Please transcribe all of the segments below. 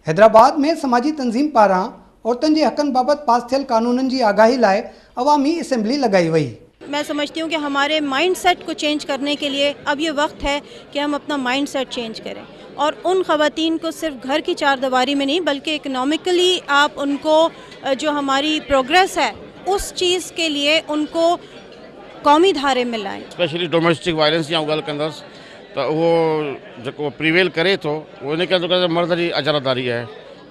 हैदराबाद में समाजी तंजीम पारां औरतन के हकन बाबत पास थियल कानूनन की आगाही लाए अवामी असम्बली लगाई वही। मैं समझती हूँ कि हमारे माइंडसेट को चेंज करने के लिए अब ये वक्त है कि हम अपना माइंडसेट चेंज करें और उन ख़वातीन को सिर्फ घर की चार दीवारी में नहीं बल्कि इकनॉमिकली आप उनको जो हमारी प्रोग्रेस है उस चीज़ के लिए उनको कौमी धारे में लाएं। स्पेशली डोमेस्टिक वायलेंस या ॻाल्हि कंदसि त उहो जेको प्रिवेल करे थो उन खे मर्द जी अजरदारी है,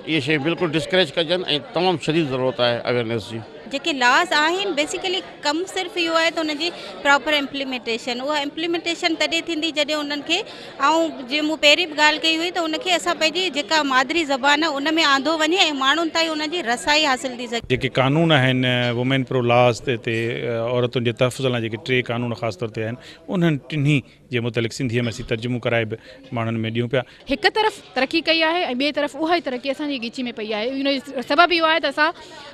ये शइ बिल्कुलु डिस्करेज कजनि ऐं तमामु शदीद ज़रूरत है अवेयरनेस जी। जेके लॉज आहिनि बेसिकली कम सिर्फ़ इहो आहे त उनजी प्रॉपर इम्प्लीमेंटेशन, उहा इम्प्लीमेंटेशन तॾहिं थींदी जॾहिं उन्हनि खे ऐं जीअं मूं पहिरीं बि ॻाल्हि कई हुई त उनखे असां पंहिंजी जेका मादरी ज़बान आहे उन में आंदो वञे ऐं माण्हुनि ताईं उनजी रसाई हासिल थी सघे। जेके कानून आहिनि वुमेन प्रो लॉज ते औरतुनि जे तहफ़ुज़ लाइ जेके 3 कानून ख़ासि तौर ते आहिनि उन्हनि टिन्ही जे मुतलिक़ सिंधीअ में असीं तर्जुमो कराए बि माण्हुनि में ॾियूं पिया। हिक तरफ़ तरक़ी कई आहे ऐं ॿिए तरफ़ उहा ई तरक़ी असांजी ॻिची में पई आहे। इन सबबु इहो आहे त असां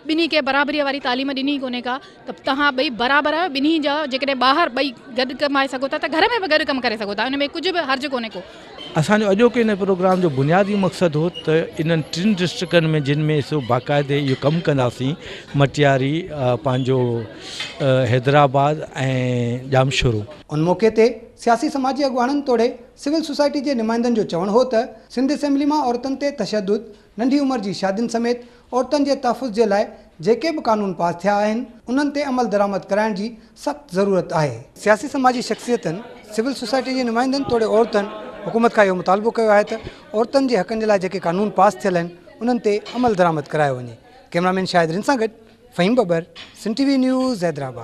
ॿिन्ही खे बराबरीअ वारी तालीम ॾिनी कोन्हे का त तव्हां ॿई बराबरि आहियो, ॿिन्ही जा जेकॾहिं ॿाहिरि ॿई गॾु कमाए सघो था त घर में बि गॾु कमु करे सघो था, उन में कुझु बि हर्ज कोन्हे को। असांजो अॼोके इन प्रोग्राम जो बुनियादी मक़सदु हो त इन्हनि 3 डिस्ट्रिक्टनि में जिन में सो बाक़ाइदे इहो कमु कंदासीं, मटियारी, पंहिंजो हैदराबाद ऐं जामशोरो। उन मौके ते सियासी समाजी अगवाननि तोड़े सिविल सोसाइटी के नुमाइंदनि जो चवणु हो त सिंध असेंबली में औरतन ते तशद्दुद, नंढी उम्र की शादियुनि समेत औरतन के तहफ़ुज़ के लाइ जेके भी कानून पास थिया आहिनि उन्हनि ते अमल दरामद कराइण जी सख्त ज़रूरत है। सियासी समाजी शख्सियतन, सिविल सोसाइटी के नुमाइंदनि तोड़े औरतन हुकूमत का इहो मुतालबो कयो आहे त औरतन के हक़नि जे लाइ जेके कानून पास थियल आहिनि उन्हनि ते अमल दरामद करायो वञे। कैमरामैन शाहिद रिन सां गॾु फ़हीम बबर, सिंध टीवी न्यूज़, हैदराबाद।